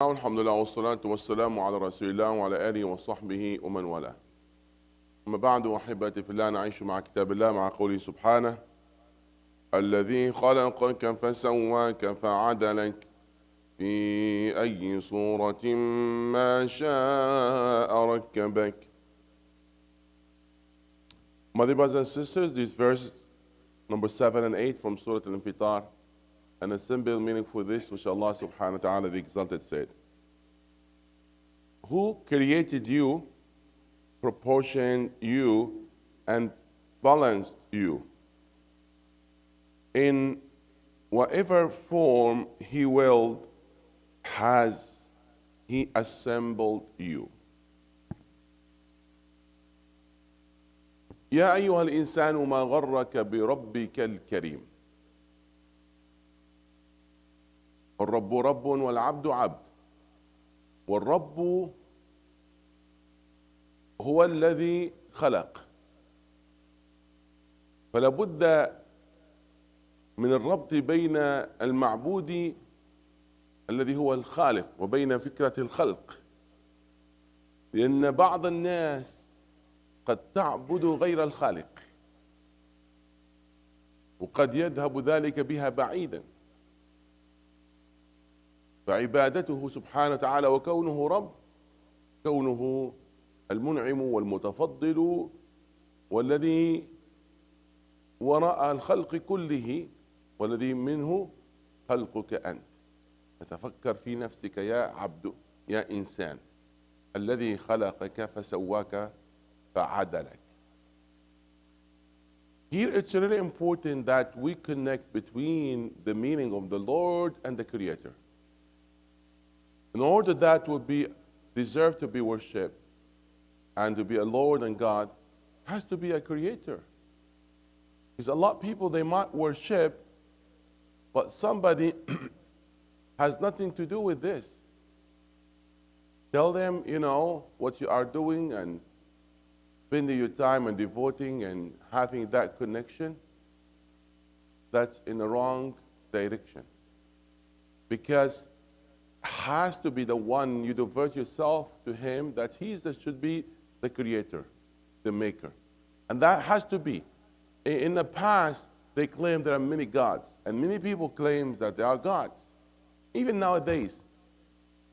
الحمد لله والصلاة والسلام على رسول الله وعلى آله وصحبه ومن والاه. أما بعد أحبتي في الله، نعيش مع كتاب الله مع قوله سبحانه: الذي خلقك فسواك فعدلك في أي صورة ما شاء ركبك. My dear brothers and sisters, these verses number 7 and 8 from Surah Al-Infitar, and a simple meaning for this, which Allah subhanahu wa ta'ala the Exalted said: Who created you, proportioned you, and balanced you? In whatever form He willed, has He assembled you. يا أيها الإنسان ما غرك بربك الكريم. الرب رب والعبد عبد، والرب هو الذي خلق، فلا بد من الربط بين المعبود الذي هو الخالق وبين فكرة الخلق، لأن بعض الناس قد تعبد غير الخالق وقد يذهب ذلك بها بعيدا، فعبادته سبحانه وتعالى وكونه رب، كونه المنعم والمتفضل والذي وراء الخلق كله، والذي منه خلقك أنت. فتفكر في نفسك يا عبد، يا إنسان، الذي خلقك فسواك فعدلك. Here it's really important that we connect between the meaning of the Lord and the Creator. In order that would be deserve to be worshipped and to be a Lord and God, has to be a Creator. Because a lot of people, they might worship, but somebody has nothing to do with this. Tell them, what you are doing and spending your time and devoting and having that connection, that's in the wrong direction. Because has to be the one you devote yourself to Him, that should be the Creator, the Maker. And that has to be. In the past, they claim there are many gods, and many people claim that they are gods. Even nowadays,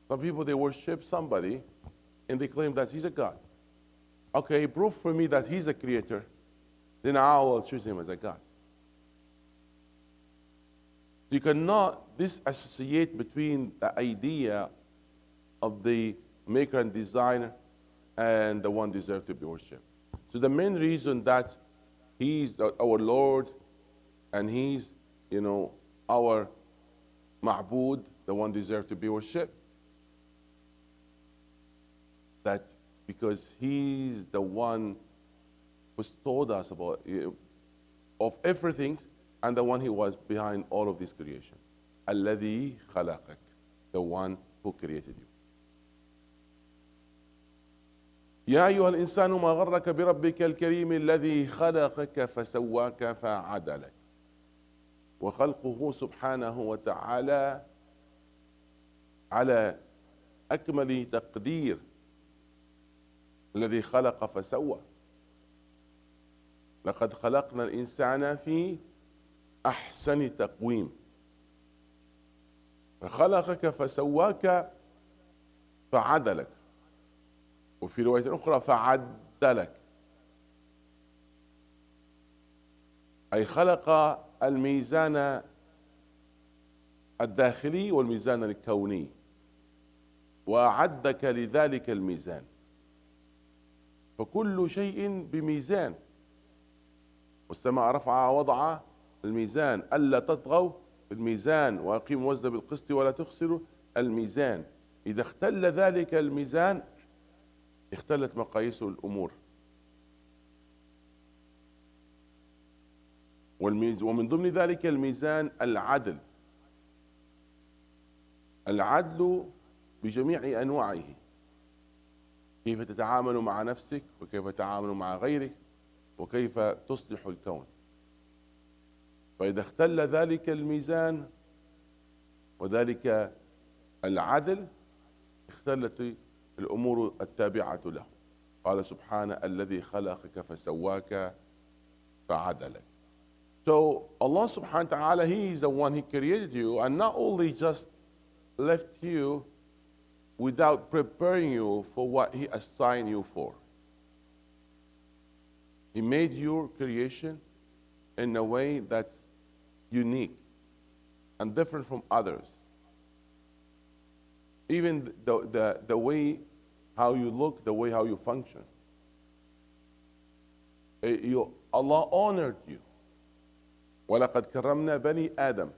some people, they worship somebody and they claim that he's a god. Okay, prove for me that he's a creator, then I will choose him as a god. You cannot disassociate between the idea of the maker and designer and the one deserved to be worshipped. So the main reason that He's our Lord and He's, our ma'bud, the one deserved to be worshipped, that because He's the one who's told us about of everything, and the one He was behind all of this creation. الذي خلقك, the one who created you. يا أيها الإنسان ما غرك بربك الكريم الذي خلقك فسواك فعدلك. وخلقه سبحانه وتعالى على أكمل تقدير، الذي خلق فسوى. لقد خلقنا الإنسان في أحسن تقويم، فخلقك فسواك فعدلك، وفي رواية أخرى فعدلك، أي خلق الميزان الداخلي والميزان الكوني، وأعدك لذلك الميزان. فكل شيء بميزان. والسماء رفعها وضع الميزان ألا تطغوا بالميزان وأقيموا الوزن بالقسط ولا تخسروا الميزان. إذا اختل ذلك الميزان اختلت مقاييس الأمور. ومن ضمن ذلك الميزان العدل. العدل بجميع أنواعه، كيف تتعامل مع نفسك وكيف تتعامل مع غيرك وكيف تصلح الكون. فإذا اختل ذلك الميزان وذلك العدل اختلت الأمور التابعة له. قال سبحانه الذي خلقك فسواك فعدلك. So Allah subhanahu wa ta'ala, He is the one, He created you, and not only just left you without preparing you for what He assigned you for. He made your creation in a way that's unique and different from others. Even the way how you look, the way how you function. Allah honored you. وَلَقَدْ كَرَّمْنَا بَنِي آدَمَ.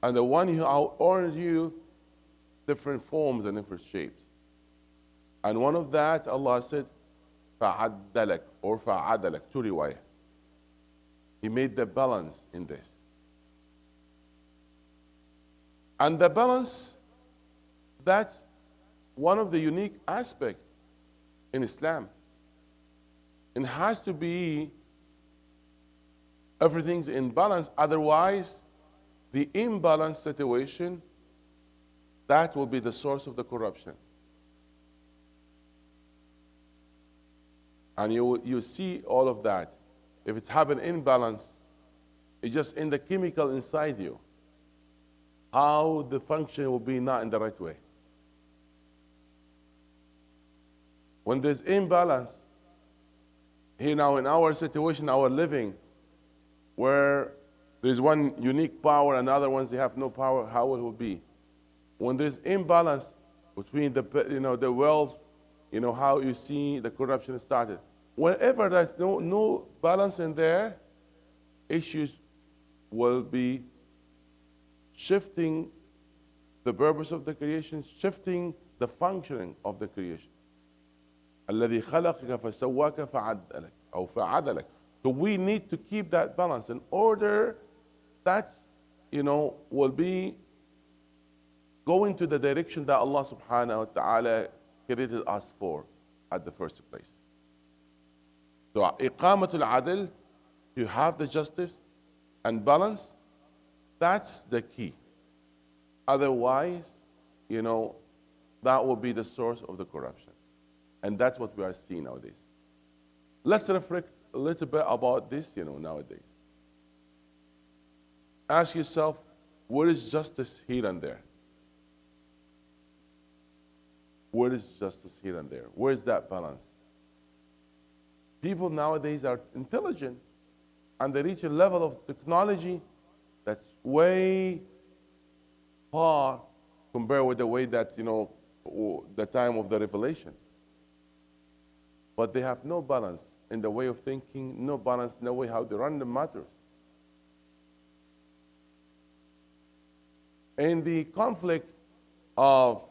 And the one who honored you, different forms and different shapes. And one of that, Allah said, فَعَدَّلَكَ or فَعَدَلَكَ, two riwayah. He made the balance in this. And the balance, that's one of the unique aspects in Islam. It has to be, everything's in balance, otherwise the imbalanced situation, that will be the source of the corruption. And you see all of that. If it happens imbalance, it's just in the chemical inside you, how the function will be not in the right way. When there's imbalance, here now in our situation, our living, where there's one unique power and other ones they have no power, how it will be? When there's imbalance between the wealth, how you see the corruption started. Whenever there's no balance in there, issues will be shifting the purpose of the creation, shifting the functioning of the creation. الذي خلقك فسواك فعدلك أو فعدلك. So we need to keep that balance in order that will be going to the direction that Allah subhanahu wa ta'ala created us for at the first place. So iqamatul adl, you have the justice and balance, that's the key. Otherwise, that will be the source of the corruption. And that's what we are seeing nowadays. Let's reflect a little bit about this, nowadays. Ask yourself, where is justice here and there? Where is justice here and there? Where is that balance? People nowadays are intelligent, and they reach a level of technology that's way far compared with the way that, the time of the revelation. But they have no balance in the way of thinking, no balance in the way how they run the matters. In the conflict of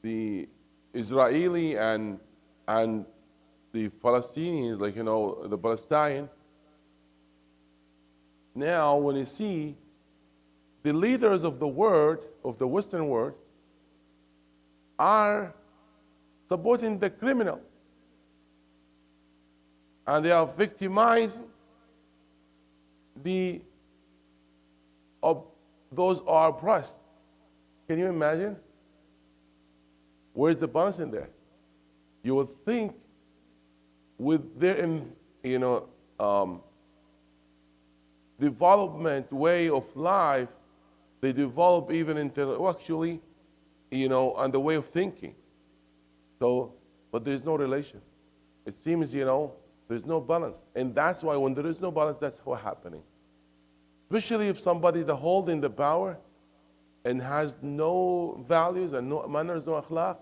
the Israeli and the Palestinians, the Palestine, now when you see the leaders of the world, of the Western world, are supporting the criminal. And they are victimizing those who are oppressed. Can you imagine? Where's the balance in there? You would think with their development way of life, they develop even intellectually, and the way of thinking. So, but there's no relation. It seems, there's no balance. And that's why when there is no balance, that's what's happening. Especially if somebody is holding the power and has no values and no manners, no akhlaq,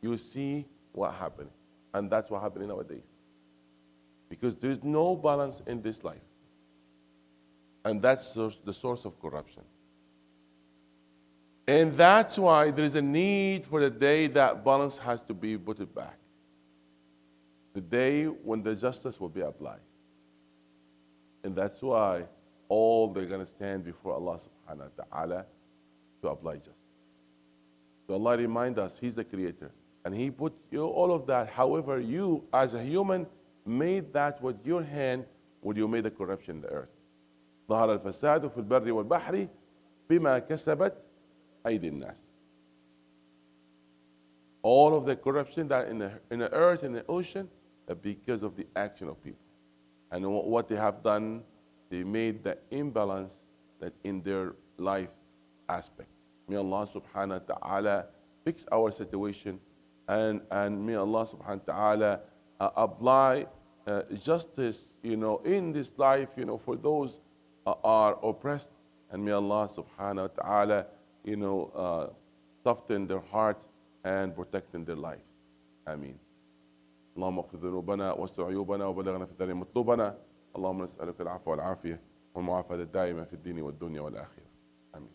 you see what happening. And that's what happening nowadays. Because there is no balance in this life. And that's the source of corruption. And that's why there is a need for the day that balance has to be put back. The day when the justice will be applied. And that's why all they're going to stand before Allah subhanahu wa ta'ala to apply justice. So Allah remind us, He's the creator. And He put all of that. However, you as a human made that with your hand when you made the corruption in the earth. ظهر الفساد في البر والبحر بما كسبت أيدي الناس. All of the corruption that in the earth, in the ocean, because of the action of people. And what they have done, they made the imbalance that in their life aspect. May Allah subhanahu wa ta'ala fix our situation, and may Allah subhanahu wa ta'ala apply justice, in this life, for those are oppressed. And may Allah subhanahu wa ta'ala, soften their hearts and protecting their life. Ameen. اللهم اغفر ذنوبنا واستر عيوبنا وبلغنا في الدار مطلوبنا. اللهم نسألك العفو والعافية والمعافاة الدائمة في الدين والدنيا والآخرة. آمين.